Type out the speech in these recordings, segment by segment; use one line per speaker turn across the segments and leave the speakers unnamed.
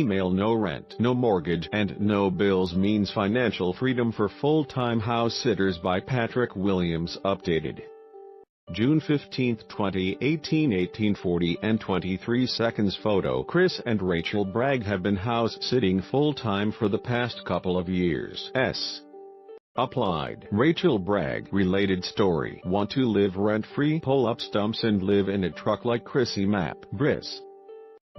Email no rent, no mortgage, and no bills means financial freedom for full-time house sitters by Patrick Williams. Updated June 15, 2018, 18:40 and 23 seconds. Photo. Chris and Rachel Bragg have been house sitting full-time for the past couple of years. Applied. Rachel Bragg. Related story. Want to live rent-free? Pull up stumps and live in a truck like Chrissy Map.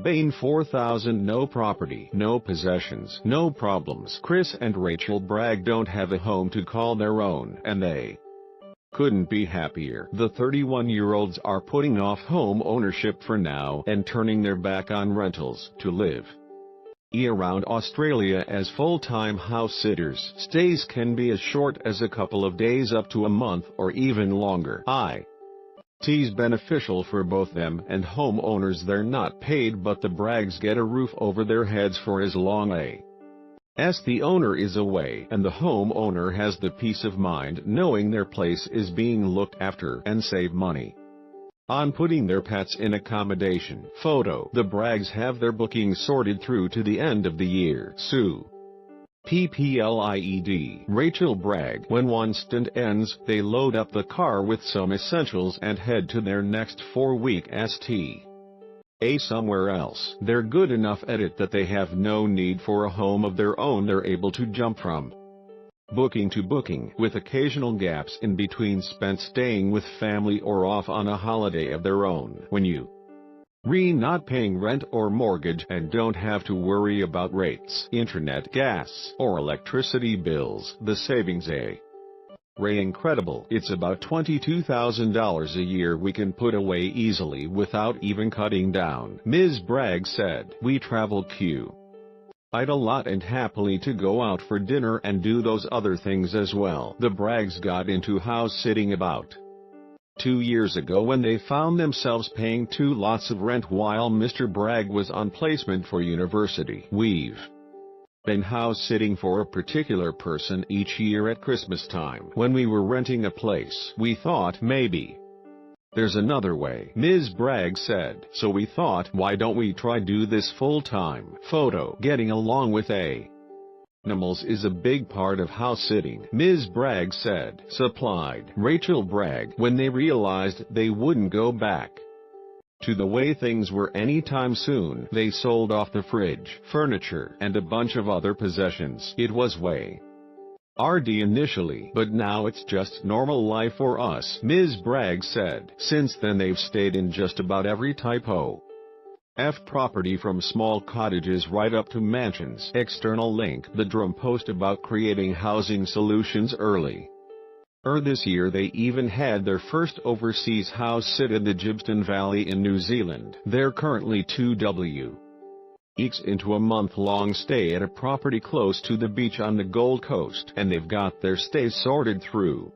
Bain 4000. No property, no possessions, no problems. Chris and Rachel Bragg don't have a home to call their own, and they couldn't be happier. The 31-year-olds are putting off home ownership for now and turning their back on rentals to live around Australia as full-time house sitters. Stays can be as short as a couple of days up to a month or even longer. It's beneficial for both them and homeowners. They're not paid, but the Braggs get a roof over their heads for as long as the owner is away, and the homeowner has the peace of mind knowing their place is being looked after, and save money on putting their pets in accommodation. Photo. The Braggs have their bookings sorted through to the end of the year. Sue PPLIED. Rachel Bragg. When one stint ends, they load up the car with some essentials and head to their next 4-week stay somewhere else. They're good enough at it that they have no need for a home of their own. They're able to jump from booking to booking, with occasional gaps in between spent staying with family or off on a holiday of their own. When you not paying rent or mortgage and don't have to worry about rates, internet, gas, or electricity bills, the savings incredible. It's about $22,000 a year we can put away easily without even cutting down. Ms. Bragg said, "We travel quite a lot and happily to go out for dinner and do those other things as well." The Braggs got into house sitting about 2 years ago when they found themselves paying 2 lots of rent while Mr. Bragg was on placement for university. "We've been house sitting for a particular person each year at Christmas time. When we were renting a place, we thought maybe there's another way," Ms. Bragg said. "So we thought, why don't we try do this full-time?" Photo. Getting along with animals is a big part of house sitting, Ms. Bragg said. Supplied. Rachel Bragg. When they realized they wouldn't go back to the way things were anytime soon, they sold off the fridge, furniture, and a bunch of other possessions. "It was way hard initially, but now it's just normal life for us," Ms. Bragg said. Since then they've stayed in just about every type of property, from small cottages right up to mansions. External link. The Drum post about creating housing solutions early this year. They even had their first overseas house sit in the Gibston Valley in New Zealand. They're currently 2 weeks into a month-long stay at a property close to the beach on the Gold Coast, and they've got their stay sorted through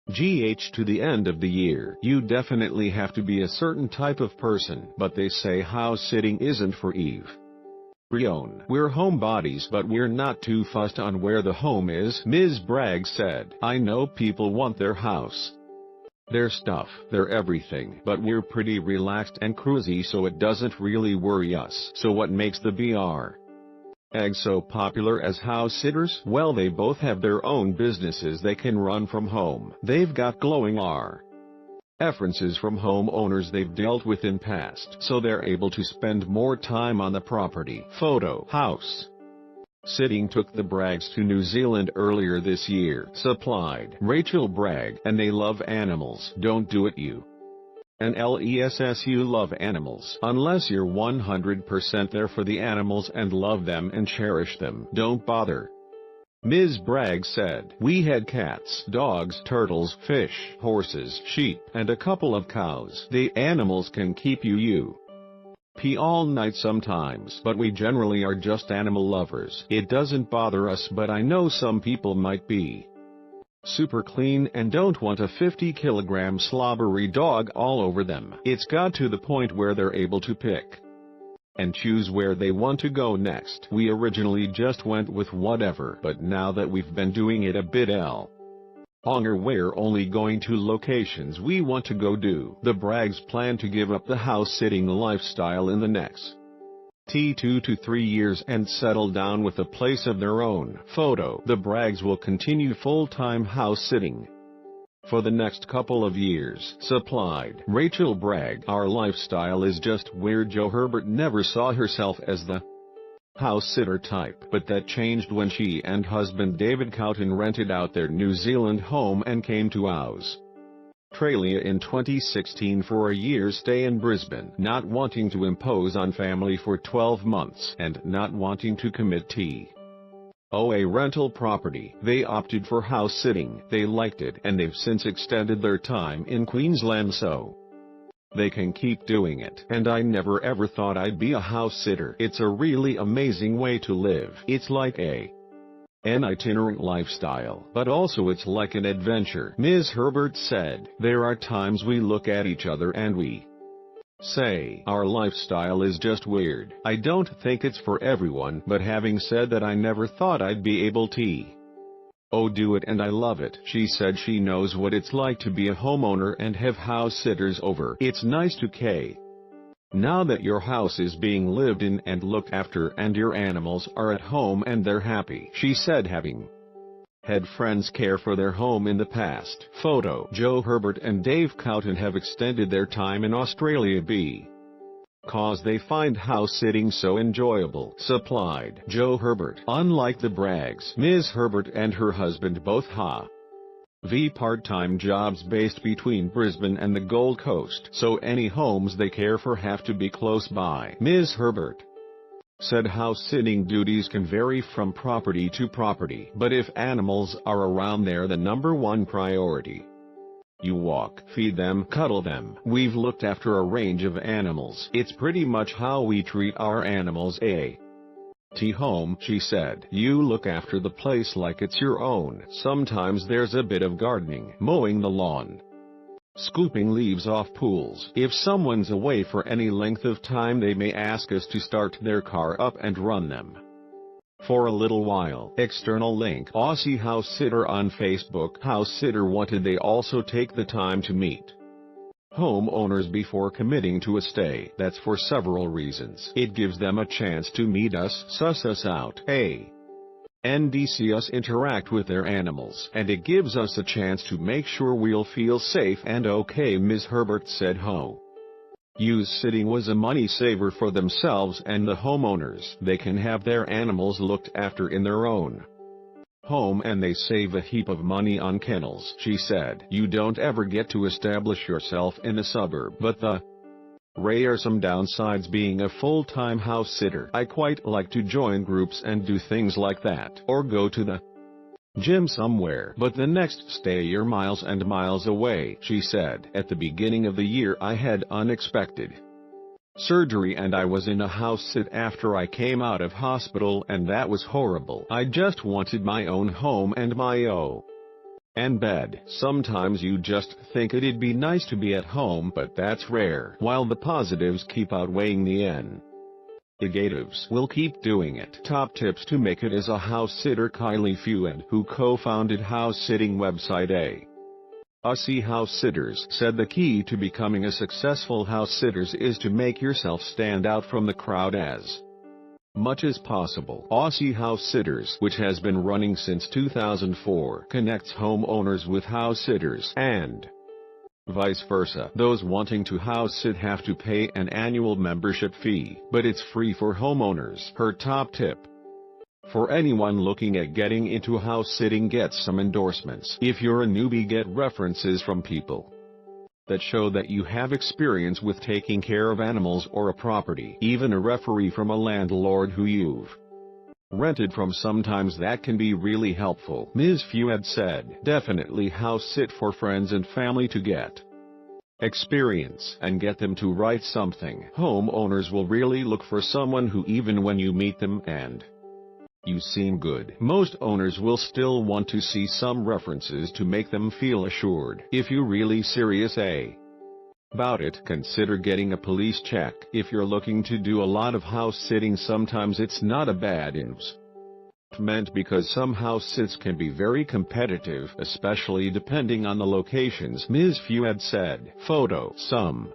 to the end of the year. You definitely have to be a certain type of person, but they say house sitting isn't for everyone. "We're homebodies, but we're not too fussed on where the home is," Ms. Bragg said. "I know people want their house, their stuff, their everything, but we're pretty relaxed and cruisy, so it doesn't really worry us." So what makes the Braggs so popular as house sitters? Well, they both have their own businesses they can run from home. They've got glowing references from homeowners they've dealt with in past, so they're able to spend more time on the property. Photo. House sitting took the Braggs to New Zealand earlier this year. Supplied. Rachel Bragg. And they love animals. Don't do it unless you love animals. Unless you're 100% there for the animals and love them and cherish them, don't bother, Ms. Bragg said. "We had cats, dogs, turtles, fish, horses, sheep, and a couple of cows. The animals can keep you all night sometimes, but we generally are just animal lovers. It doesn't bother us, but I know some people might be super clean and don't want a 50-kilogram slobbery dog all over them. It's got to the point where they're able to pick and choose where they want to go next. We originally just went with whatever, but now that we've been doing it a bit longer, we're only going to locations we want to go do." The Braggs plan to give up the house-sitting lifestyle in the next 2 to 3 years and settle down with a place of their own. Photo. The Braggs will continue full-time house sitting for the next couple of years. Supplied. Rachel Bragg. Our lifestyle is just weird. Jo Herbert never saw herself as the house sitter type, but that changed when she and husband David Cowton rented out their New Zealand home and came to Australia in 2016 for a year's stay in Brisbane, not wanting to impose on family for 12 months and not wanting to commit to a rental property. They opted for house sitting. They liked it, and they've since extended their time in Queensland so they can keep doing it. And I never ever thought I'd be a house sitter. It's a really amazing way to live. It's like an itinerant lifestyle, but also it's like an adventure. Ms. Herbert said, "There are times we look at each other and we say, our lifestyle is just weird. I don't think it's for everyone, but having said that, I never thought I'd be able to do it, and I love it." She said she knows what it's like to be a homeowner and have house sitters over. It's nice to now that your house is being lived in and looked after and your animals are at home and they're happy. She said having had friends care for their home in the past. Photo. Jo Herbert and Dave Cowton have extended their time in Australia because they find house sitting so enjoyable. Supplied. Jo Herbert. Unlike the Braggs, Ms. Herbert and her husband both have part-time jobs based between Brisbane and the Gold Coast, so any homes they care for have to be close by. Ms. Herbert said house-sitting duties can vary from property to property, but if animals are around, they're the -- priority. You walk, feed them, cuddle them. We've looked after a range of animals. It's pretty much how we treat our animals at home, she said. You look after the place like it's your own. Sometimes there's a bit of gardening, mowing the lawn, scooping leaves off pools. If someone's away for any length of time, they may ask us to start their car up and run them for a little while. External link. Aussie house sitter on Facebook. House sitter wanted. They also take the time to meet homeowners before committing to a stay. That's for several reasons. It gives them a chance to meet us, suss us out, and see us interact with their animals, and it gives us a chance to make sure we'll feel safe and okay. Ms. Herbert said house sitting was a money saver for themselves and the homeowners. They can have their animals looked after in their own home and they save a heap of money on kennels. She said, "You don't ever get to establish yourself in a suburb, but there are some downsides being a full-time house sitter. I quite like to join groups and do things like that, or go to the gym somewhere, but the next stay you're miles and miles away." She said, "At the beginning of the year I had unexpected surgery and I was in a house sit after I came out of hospital, and that was horrible. I just wanted my own home and my own bed." Sometimes you just think it'd be nice to be at home, but that's rare. While the positives keep outweighing the negatives, we'll keep doing it. Top tips to make it as a house sitter. Kylie Fuad, who co-founded house sitting website Aussie House Sitters, said the key to becoming a successful house sitter is to make yourself stand out from the crowd as much as possible. Aussie House Sitters, which has been running since 2004, connects homeowners with house sitters and vice versa. Those wanting to house sit have to pay an annual membership fee, but it's free for homeowners. Her top tip for anyone looking at getting into house sitting: get some endorsements. If you're a newbie, get references from people that show that you have experience with taking care of animals or a property. Even a referee from a landlord who you've rented from. Sometimes that can be really helpful. Ms. Fuad said, "Definitely house sit for friends and family to get experience and get them to write something. Homeowners will really look for someone who, even when you meet them and you seem good, most owners will still want to see some references to make them feel assured. If you're really serious about it, consider getting a police check. If you're looking to do a lot of house sitting, sometimes it's not a bad investment because some house sits can be very competitive, especially depending on the locations." Ms. Fuad said. Photo. Some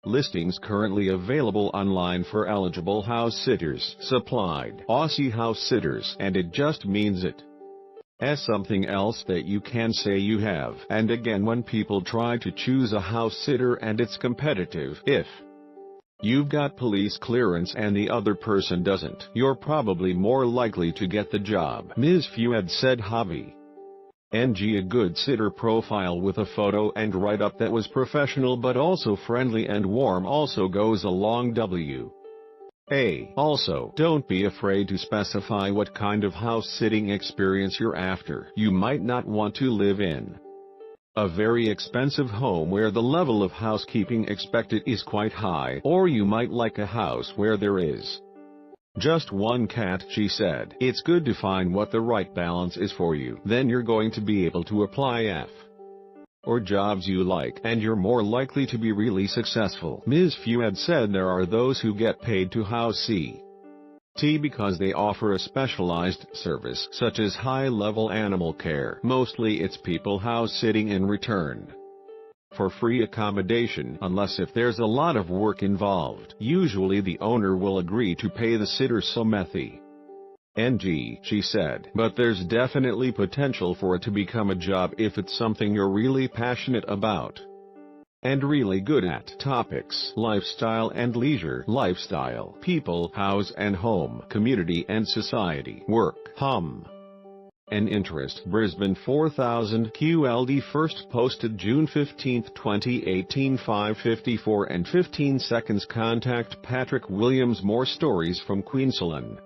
Listings currently available online for eligible house sitters. Supplied Aussie house sitters, and it just means it. As something else that you can say you have. And again, when people try to choose a house sitter and it's competitive, if you've got police clearance and the other person doesn't, you're probably more likely to get the job. Ms. Fuad said Javi. NG, a good sitter profile with a photo and write-up that was professional but also friendly and warm also goes a long way. Also, don't be afraid to specify what kind of house-sitting experience you're after. You might not want to live in a very expensive home where the level of housekeeping expected is quite high, or you might like a house where there is just one cat, she said. It's good to find what the right balance is for you. Then you're going to be able to apply or jobs you like, and you're more likely to be really successful. Ms. Fuad said there are those who get paid to house sit because they offer a specialized service such as high-level animal care. Mostly it's people house sitting in return for free accommodation, unless if there's a lot of work involved. Usually the owner will agree to pay the sitter some NG, she said. But there's definitely potential for it to become a job if it's something you're really passionate about and really good at. Topics: lifestyle and leisure. Lifestyle: people, house and home, community and society. Work, and interest. Brisbane 4000 QLD first posted June 15, 2018, 5:54 and 15 seconds. Contact Patrick Williams. More stories from Queensland.